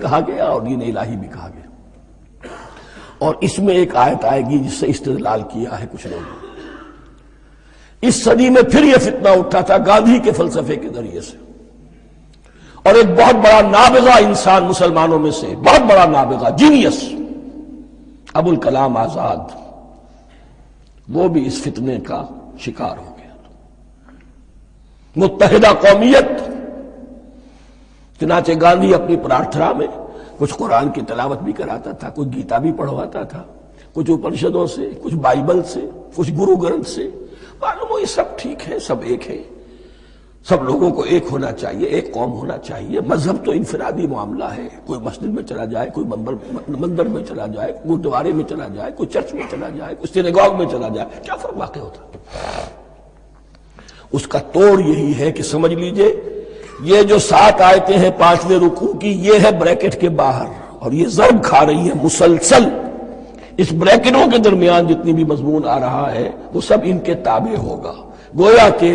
کہا گیا اور دین الہی بھی کہا گیا، اور اس میں ایک آیت آئے گی جس سے استدلال کیا ہے کچھ لوگوں نے۔ اس صدی میں پھر یہ فتنہ اٹھا تھا گاندھی کے فلسفے کے ذریعے سے، اور ایک بہت بڑا نابغہ انسان مسلمانوں میں سے، بہت بڑا نابغہ جینیس ابوالکلام آزاد، وہ بھی اس فتنے کا شکار ہو گیا۔ متحدہ قومیت، چنانچہ گاندھی اپنی پرارتھنا میں کچھ قرآن کی تلاوت بھی کراتا تھا، کچھ گیتا بھی پڑھواتا تھا، کچھ اپنشدوں سے، کچھ بائبل سے، کچھ گرو گرنتھ سے۔ معلوم ہو یہ سب ٹھیک ہے، سب ایک ہے، سب لوگوں کو ایک ہونا چاہیے، ایک قوم ہونا چاہیے۔ مذہب تو انفرادی معاملہ ہے، کوئی مسجد میں چلا جائے، کوئی مندر میں چلا جائے، گردوارے میں چلا جائے، کوئی چرچ میں چلا جائے، کوئی سینیگاگ میں چلا جائے، کیا فرق واقع ہوتا ہے؟ اس کا توڑ یہی ہے کہ سمجھ لیجئے یہ جو 7 آیتیں ہیں 5ویں رکوع کی، یہ ہے بریکٹ کے باہر، اور یہ ضرب کھا رہی ہے مسلسل۔ اس بریکٹوں کے درمیان جتنی بھی مضمون آ رہا ہے وہ سب ان کے تابع ہوگا۔ گویا کہ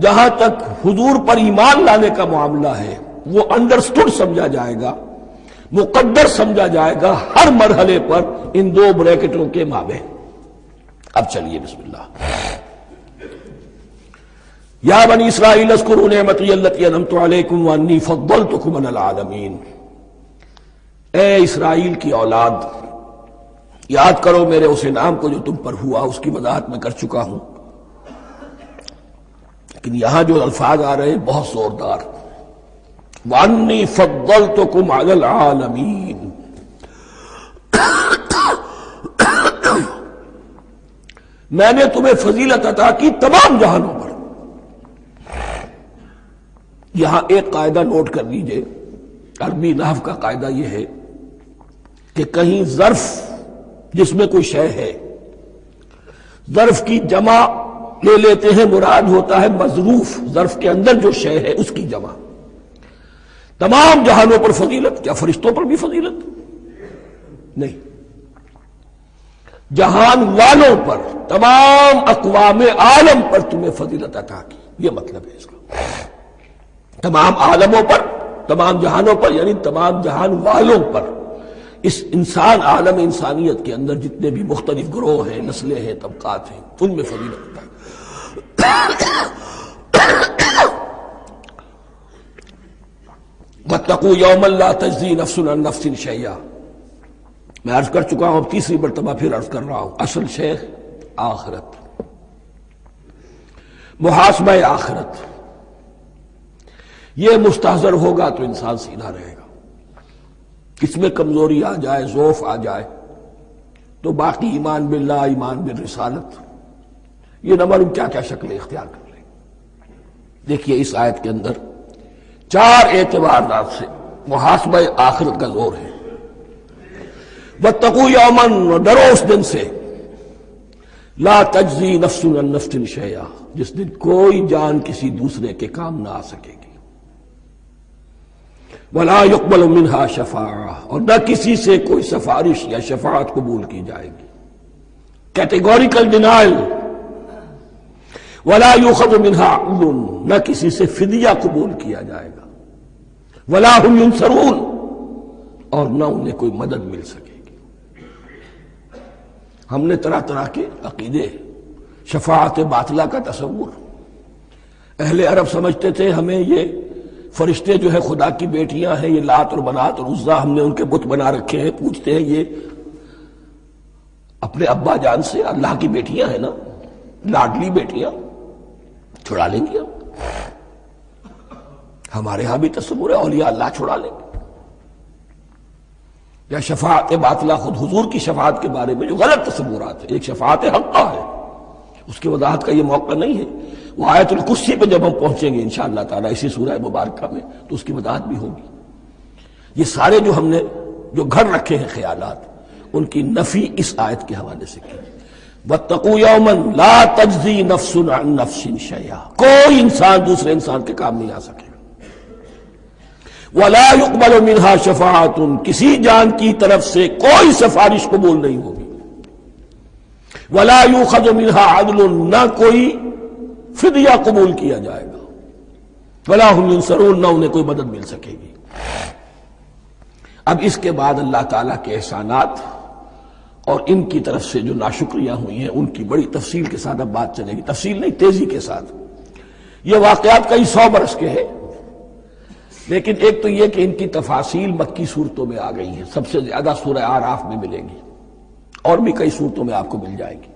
جہاں تک حضور پر ایمان لانے کا معاملہ ہے وہ انڈرسٹوڈ سمجھا جائے گا، مقدر سمجھا جائے گا ہر مرحلے پر ان 2 بریکٹوں کے مابین۔ اب چلیے بسم اللہ۔ یا بنی اسرائیل اذکروا نعمتی التی انعمت علیکم وانی فضلتکم علی العالمین۔ اے اسرائیل کی اولاد، یاد کرو میرے اس انعام کو جو تم پر ہوا، اس کی وضاحت میں کر چکا ہوں، لیکن یہاں جو الفاظ آ رہے ہیں بہت زوردار۔ وانی فضلتکم علی العالمین، میں نے تمہیں فضیلت عطا کی تمام جہانوں پر۔ یہاں ایک قاعدہ نوٹ کر لیجئے، عربی نحو کا قاعدہ یہ ہے کہ کہیں ظرف جس میں کوئی شے ہے، ظرف کی جمع لے لیتے ہیں، مراد ہوتا ہے مظروف، ظرف کے اندر جو شے ہے اس کی جمع۔ تمام جہانوں پر فضیلت، کیا فرشتوں پر بھی فضیلت؟ نہیں، جہان والوں پر، تمام اقوام عالم پر تمہیں فضیلت عطا کی، یہ مطلب ہے اس کا۔ تمام عالموں پر، تمام جہانوں پر، یعنی تمام جہان والوں پر، اس انسان عالم انسانیت کے اندر جتنے بھی مختلف گروہ ہیں، نسلیں ہیں، طبقات ہیں، ان میں فضیلت ہے۔ واتقوا یوما لا تجزی نفس عن نفس شیئا، میں عرض کر چکا ہوں، اب تیسری مرتبہ پھر عرض کر رہا ہوں، اصل شیخ آخرت، محاسبہ آخرت، یہ مستحضر ہوگا تو انسان سیدھا رہے گا۔ اس میں کمزوری آ جائے، ضعف آ جائے تو باقی ایمان باللہ، ایمان بالرسالت، یہ نہ معلوم کیا کیا شکلیں اختیار کر لیں۔ دیکھیے اس آیت کے اندر 4 اعتبارات سے محاسبہ آخرت کا زور ہے۔ واتقوا یوما، ڈرو اس دن سے، لا تجزی نفس عن نفس شیئا، جس دن کوئی جان کسی دوسرے کے کام نہ آ سکے گی۔ ولا يقبل منها شفاعہ، اور نہ کسی سے کوئی سفارش یا شفاعت قبول کی جائے گی، کیٹیگوریکل ڈینائل۔ ولا يؤخذ منها عدل، نہ کسی سے فدیہ قبول کیا جائے گا۔ ولا هم ينصرون، اور نہ انہیں کوئی مدد مل سکے گی۔ ہم نے طرح طرح کے عقیدے، شفاعت باطلہ کا تصور، اہل عرب سمجھتے تھے ہمیں یہ فرشتے جو ہے خدا کی بیٹیاں ہیں، یہ لات اور منات اور عزا، ہم نے ان کے بت بنا رکھے ہیں، پوچھتے ہیں یہ اپنے ابا جان سے اللہ کی بیٹیاں ہیں نا، لاڈلی بیٹیاں، چھڑا لیں گے ہمارے ہاں بھی تصور ہے اولیاء اللہ چھڑا لیں گے۔ یا شفاعت باطلہ، خود حضور کی شفاعت کے بارے میں جو غلط تصورات ہیں، ایک شفاعت حقہ ہے، اس کی وضاحت کا یہ موقع نہیں ہے، وہ آیت الکرسی پہ جب ہم پہنچیں گے انشاءاللہ تعالیٰ اسی سورہ مبارکہ میں تو اس کی وضاحت بھی ہوگی۔ یہ سارے جو ہم نے جو گھڑ رکھے ہیں خیالات، ان کی نفی اس آیت کے حوالے سے کی۔ واتقوا یوما لا تجزی نفس عن نفس شیئا، کوئی انسان دوسرے انسان کے کام نہیں آ سکے گا۔ ولا يقبل منها شفاعت، کسی جان کی طرف سے کوئی سفارش قبول نہیں ہوگی۔ ولا يؤخذ منها عدل، نہ کوئی فدیہ قبول کیا جائے گا۔ ولا هم ينصرون، نہ انہیں کوئی مدد مل سکے گی۔ اب اس کے بعد اللہ تعالیٰ کے احسانات اور ان کی طرف سے جو ناشکریاں ہوئی ہیں ان کی بڑی تفصیل کے ساتھ اب بات چلے گی، تفصیل نہیں، تیزی کے ساتھ۔ یہ واقعات کئی 100 برس کے ہیں، لیکن ایک تو یہ کہ ان کی تفاصیل مکی صورتوں میں آ گئی ہیں، سب سے زیادہ سورہ اعراف میں ملیں گی، اور بھی کئی صورتوں میں آپ کو مل جائے گی۔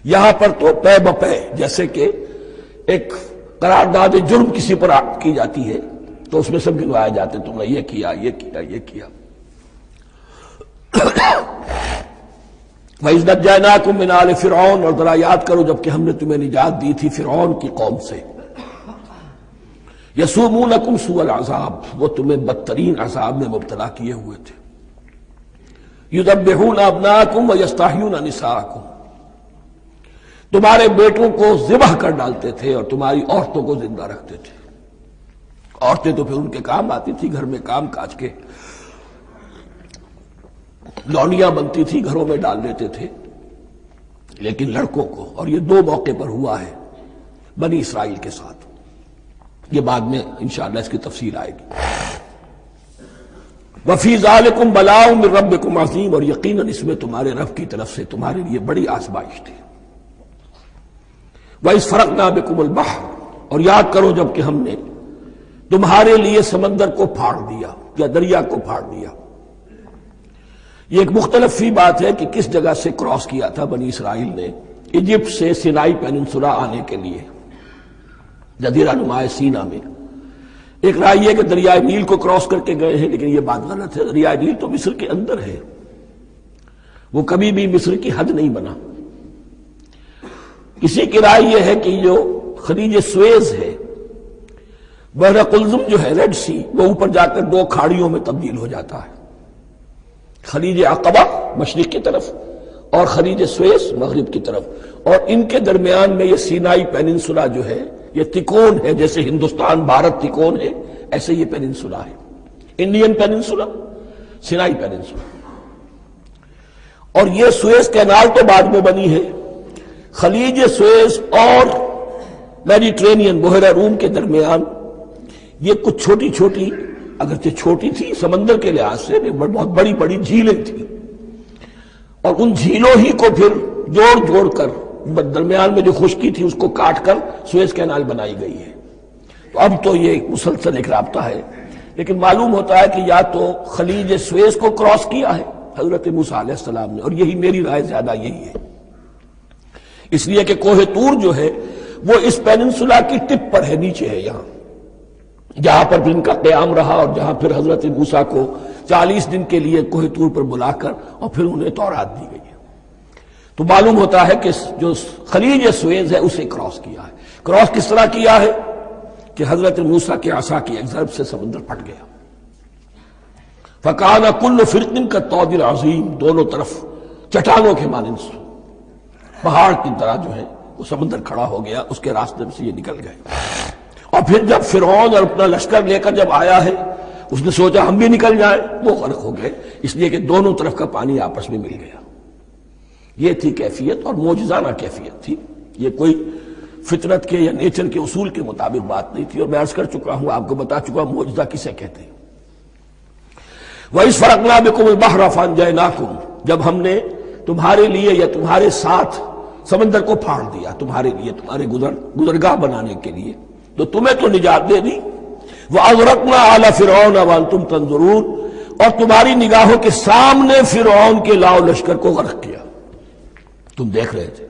یہاں پر تو پے بپے، جیسے کہ ایک قرارداد جرم کسی پر کی جاتی ہے تو اس میں سب گنوائے جاتے، تم نے یہ کیا، یہ کیا، یہ کیا۔ وَإِذْ نَجَّيْنَاكُم مِّنْ آلِ فِرْعَوْنَ، اور ذرا یاد کرو جب کہ ہم نے تمہیں نجات دی تھی فرعون کی قوم سے۔ یسومونکم سوء العذاب، وہ تمہیں بدترین عذاب میں مبتلا کیے ہوئے تھے۔ یذبحون ابناءکم ویستحیون نساءکم، تمہارے بیٹوں کو ذبح کر ڈالتے تھے اور تمہاری عورتوں کو زندہ رکھتے تھے۔ عورتیں تو پھر ان کے کام آتی تھی، گھر میں کام کاج کے لونیاں بنتی تھی، گھروں میں ڈال دیتے تھے، لیکن لڑکوں کو، اور یہ 2 موقع پر ہوا ہے بنی اسرائیل کے ساتھ، یہ بعد میں انشاءاللہ اس کی تفصیل آئے گی۔ وَفِي ذَلِكُمْ بَلَاءٌ مِّن رَبِّكُمْ عَظِيمٌ، اور یقیناً اس میں تمہارے رب کی طرف سے تمہارے لیے بڑی آزمائش تھی۔ وَإِذْ فَرَقْنَا بِكُمُ الْبَحْرَ، اور یاد کرو جب کہ ہم نے تمہارے لیے سمندر کو پھاڑ دیا یا دریا کو پھاڑ دیا۔ یہ ایک مختلف فی بات ہے کہ کس جگہ سے کراس کیا تھا بنی اسرائیل نے ایجپٹ سے سینائی پیننسولا آنے کے لیے، جزیرہ نما سینا میں۔ ایک رائے یہ کہ دریائے نیل کو کراس کر کے گئے ہیں، لیکن یہ بات غلط ہے، دریائے نیل تو مصر کے اندر ہے، وہ کبھی بھی مصر کی حد نہیں بنا۔ کسی کی رائے یہ ہے کہ جو خلیج سویز ہے، بحر قلزم جو ہے، ریڈ سی، وہ اوپر جا کر 2 کھاڑیوں میں تبدیل ہو جاتا ہے، خلیج عقبہ مشرق کی طرف اور خلیج سویز مغرب کی طرف، اور ان کے درمیان میں یہ سینائی پیننسولا جو ہے یہ تکون ہے، جیسے ہندوستان بھارت تکون ہے، ایسے یہ پیننسولا ہے، انڈین پیننسولا، سینائی پیننسولا۔ اور یہ سویز کینال تو بعد میں بنی ہے، خلیج سویز اور میڈیٹرینین بحیرہ روم کے درمیان یہ کچھ چھوٹی چھوٹی، اگرچہ چھوٹی تھی سمندر کے لحاظ سے، بہت بڑی بڑی جھیلیں تھیں، اور ان جھیلوں ہی کو پھر جوڑ جوڑ کر درمیان میں جو خشکی تھی اس کو کاٹ کر سویز کینال بنائی گئی ہے۔ تو اب تو یہ ایک مسلسل ایک رابطہ ہے، لیکن معلوم ہوتا ہے کہ یا تو خلیج سویز کو کراس کیا ہے حضرت موسیٰ علیہ السلام نے، اور یہی میری رائے زیادہ یہی ہے، اس لیے کہ کوہ طور جو ہے وہ اس پیننسولا کی ٹپ پر ہے، نیچے ہے یہاں، جہاں پر پھر ان کا قیام رہا، اور جہاں پھر حضرت موسیٰ کو 40 دن کے لیے کوہ طور پر بلا کر اور پھر انہیں تورات دی گئی ہے۔ تو معلوم ہوتا ہے کہ جو خلیج سویز ہے اسے کراس کیا ہے۔ کراس کس طرح کیا ہے کہ حضرت موسیٰ کے عصا کی ایک ضرب سے سمندر پھٹ گیا۔ فَكَانَ كُلُّ فِرْقٍ كَالطَّوْدِ الْعَظِيمِ، دونوں طرف چٹانوں کے مانند پہاڑ کی طرح جو ہے وہ سمندر کھڑا ہو گیا، اس کے راستے سے یہ نکل گئے۔ اور پھر جب فرعون اور اپنا لشکر لے کر جب آیا ہے، اس نے سوچا ہم بھی نکل جائیں، وہ غرق ہو گئے، اس لیے کہ دونوں طرف کا پانی آپس میں مل گیا۔ یہ تھی کیفیت، اور معجزانہ کیفیت تھی، یہ کوئی فطرت کے یا نیچر کے اصول کے مطابق بات نہیں تھی، اور میں عرض کر چکا ہوں، آپ کو بتا چکا ہوں معجزہ کسے کہتے ہیں۔ وَإِذْ فَرَقْنَا بِكُمُ الْبَحْرَ فَأَنْجَيْنَاكُمْ، جب ہم نے تمہارے لیے یا تمہارے ساتھ سمندر کو پھاڑ دیا، تمہارے لیے، تمہارے گزرگاہ بنانے کے لیے، تو تمہیں تو نجات دے دی۔ وَأَغْرَقْنَا آلَ فِرْعَوْنَ وَأَنْتُمْ تَنظُرُونَ، اور تمہاری نگاہوں کے سامنے فرعون کے لاؤ لشکر کو غرق کیا، تم دیکھ رہے تھے،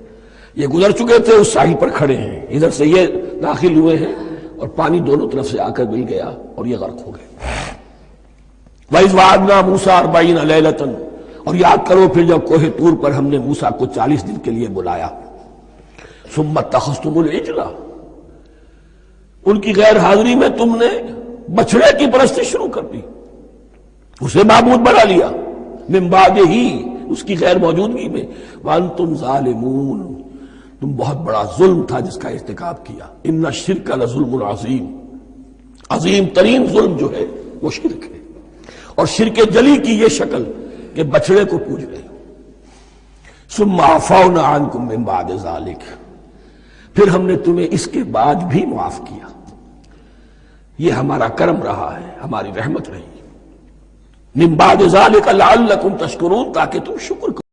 یہ گزر چکے تھے، اس ساحل پر کھڑے ہیں، ادھر سے یہ داخل ہوئے ہیں، اور پانی دونوں طرف سے آ کر مل گیا اور یہ غرق ہو گئے۔ وَإِذْ وَعَدْنَا مُوسَىٰ 40 لَيْلَةً، اور یاد کرو پھر جب کوہ طور پر ہم نے موسیٰ کو 40 دن کے لیے بلایا۔ ثُمَّ اتَّخَذْتُمُ الْعِجْلَ، ان کی غیر حاضری میں تم نے بچڑے کی پرستش شروع کر دی، اسے معبود بنا لیا، من بعدہ، اس کی غیر موجودگی میں، وَأَنْتُمْ ظَالِمُونَ، تم بہت بڑا ظلم تھا جس کا ارتکاب کیا۔ إِنَّ الشِّرْكَ لَظُلْمٌ عَظِيمٌ، عظیم ترین ظلم جو ہے وہ شرک ہے، اور شرک جلی کی یہ شکل کہ بچڑے کو پوج رہے۔ ثُمَّ عَفَوْنَا عَنْكُمْ مِنْ بَعْدِ ذَلِكَ، پھر ہم نے تمہیں اس کے بعد بھی معاف کیا، یہ ہمارا کرم رہا ہے، ہماری رحمت رہی۔ من بعد ذلك لعلکم تشکرون، تاکہ تم شکر کرو۔